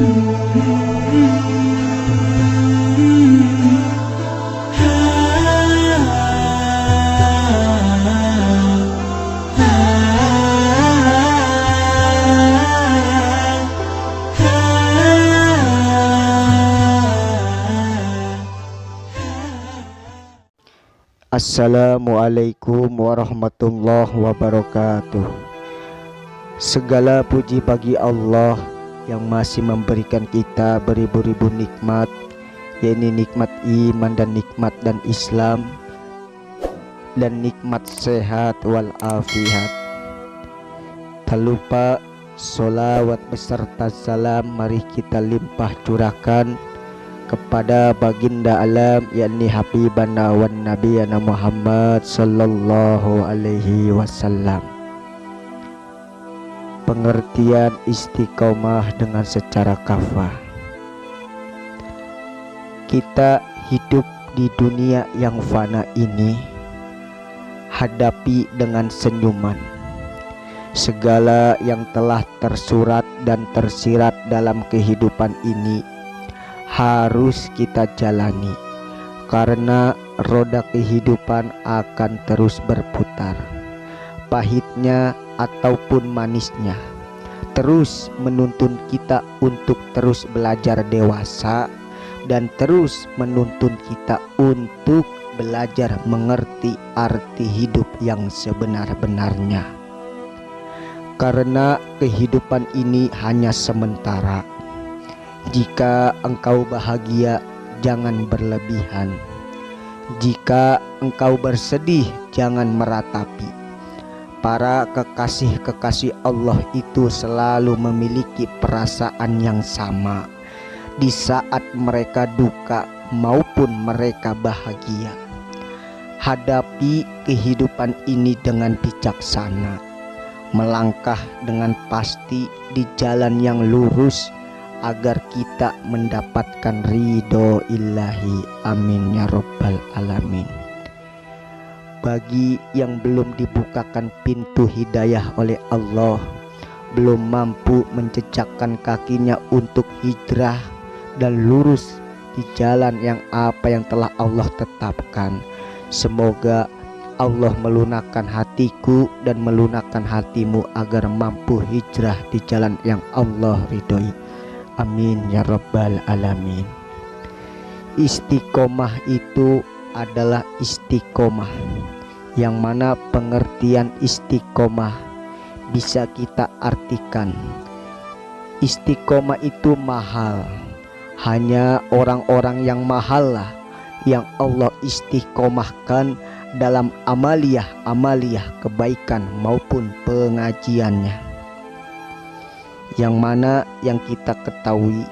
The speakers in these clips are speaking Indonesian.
Assalamualaikum warahmatullahi wabarakatuh. Segala puji bagi Allah yang masih memberikan kita beribu-ribu nikmat, yakni nikmat iman dan nikmat dan Islam dan nikmat sehat walafiat. Tak lupa sholawat beserta salam mari kita limpah curahkan kepada baginda alam, yakni habibana wan nabiyana Muhammad sallallahu alaihi wasallam. Pengertian istiqomah dengan secara kafah. Kita hidup di dunia yang fana ini, hadapi dengan senyuman segala yang telah tersurat dan tersirat dalam kehidupan ini harus kita jalani, karena roda kehidupan akan terus berputar. Pahitnya ataupun manisnya terus menuntun kita untuk terus belajar dewasa dan terus menuntun kita untuk belajar mengerti arti hidup yang sebenar-benarnya. Karena kehidupan ini hanya sementara. Jika engkau bahagia, jangan berlebihan. Jika engkau bersedih, jangan meratapi. Para kekasih-kekasih Allah itu selalu memiliki perasaan yang sama di saat mereka duka maupun mereka bahagia. Hadapi kehidupan ini dengan bijaksana, melangkah dengan pasti di jalan yang lurus agar kita mendapatkan ridho ilahi. Amin ya rabbal alamin. Bagi yang belum dibukakan pintu hidayah oleh Allah, belum mampu menjejakkan kakinya untuk hijrah dan lurus di jalan yang telah Allah tetapkan, semoga Allah melunakkan hatiku dan melunakkan hatimu agar mampu hijrah di jalan yang Allah ridhoi. Amin ya rabbal alamin. Istiqomah itu adalah istiqomah yang mana pengertian istiqomah bisa kita artikan. Istiqomah itu mahal. Hanya orang-orang yang mahal lah yang Allah istiqomahkan dalam amaliyah kebaikan maupun pengajiannya. Yang mana yang kita ketahui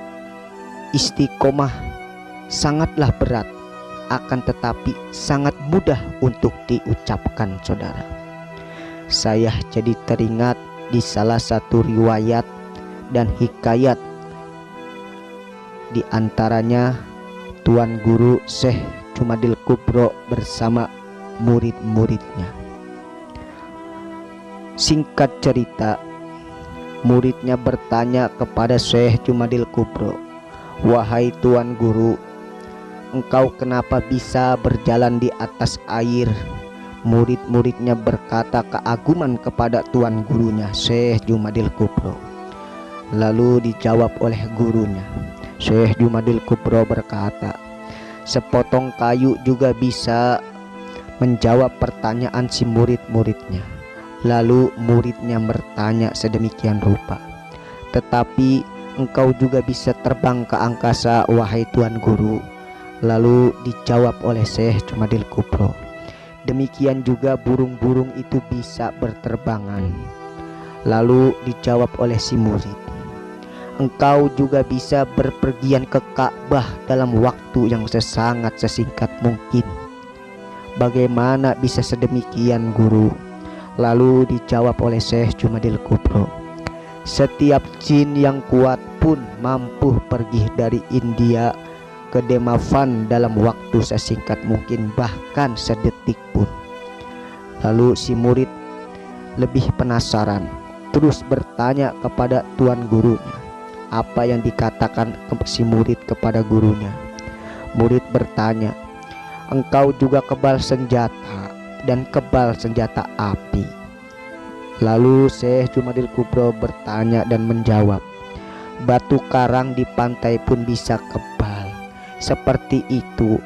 istiqomah sangatlah berat, akan tetapi sangat mudah untuk diucapkan, saudara. Saya jadi teringat di salah satu riwayat dan hikayat, di antaranya Tuan Guru Syekh Jumadil Kubro bersama murid-muridnya. Singkat cerita, muridnya bertanya kepada Syekh Jumadil Kubro, "Wahai Tuan Guru, engkau kenapa bisa berjalan di atas air?" Murid-muridnya berkata keaguman kepada Tuan Gurunya, Syekh Jumadil Kubro. Lalu dijawab oleh gurunya. Syekh Jumadil Kubro berkata, "Sepotong kayu juga bisa menjawab pertanyaan si murid-muridnya." Lalu muridnya bertanya sedemikian rupa, "Tetapi engkau juga bisa terbang ke angkasa, wahai Tuan Guru?" Lalu dijawab oleh Syekh Jumadil Kubro, "Demikian juga burung-burung itu bisa berterbangan." Lalu dijawab oleh si murid, "Engkau juga bisa berpergian ke Ka'bah dalam waktu yang sangat sesingkat mungkin." "Bagaimana bisa sedemikian, Guru?" Lalu dijawab oleh Syekh Jumadil Kubro, "Setiap jin yang kuat pun mampu pergi dari India ke Demavan dalam waktu sesingkat mungkin, bahkan sedetik pun." Lalu si murid lebih penasaran, terus bertanya kepada Tuan Gurunya, apa yang dikatakan si murid kepada gurunya. Murid bertanya, engkau juga kebal senjata dan kebal senjata api. Lalu Syekh Jumadil Kubro bertanya dan menjawab, batu karang di pantai pun bisa kebal. Seperti itu.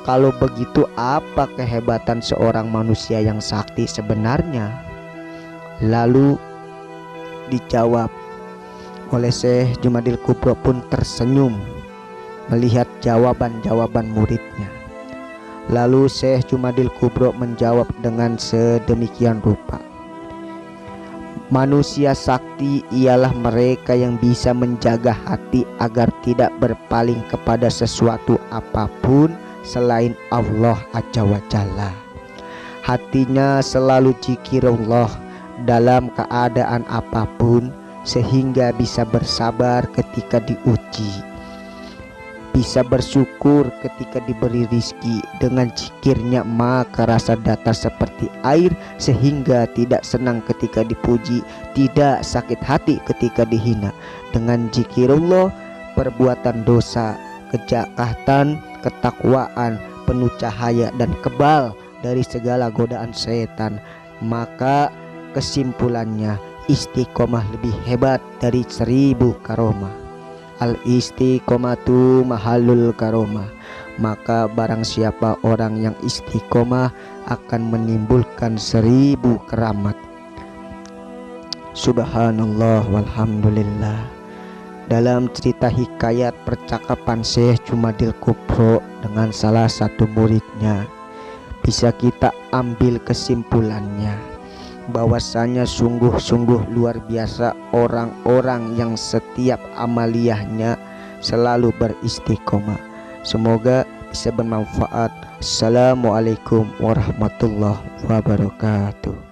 Kalau begitu, apa kehebatan seorang manusia yang sakti sebenarnya? Lalu dijawab oleh Syekh Jumadil Kubro pun tersenyum melihat jawaban-jawaban muridnya. Lalu Syekh Jumadil Kubro menjawab dengan sedemikian rupa, manusia sakti ialah mereka yang bisa menjaga hati agar tidak berpaling kepada sesuatu apapun selain Allah Azza wa Jalla. Hatinya selalu zikirullah dalam keadaan apapun, sehingga bisa bersabar ketika diuji, bisa bersyukur ketika diberi rizki. Dengan zikirnya maka rasa datar seperti air, sehingga tidak senang ketika dipuji, tidak sakit hati ketika dihina. Dengan zikirullah perbuatan dosa, kejakatan, ketakwaan, penuh cahaya dan kebal dari segala godaan setan. Maka kesimpulannya, istiqomah lebih hebat dari 1000 karomah. Al istiqomatu mahalul karomah. Maka barang siapa orang yang istiqomah akan menimbulkan 1000 keramat. Subhanallah walhamdulillah. Dalam cerita hikayat percakapan Syekh Jumadil Kubro dengan salah satu muridnya, bisa kita ambil kesimpulannya bahwasanya sungguh-sungguh luar biasa orang-orang yang setiap amaliyahnya selalu beristiqomah. Semoga bisa bermanfaat. Assalamualaikum warahmatullahi wabarakatuh.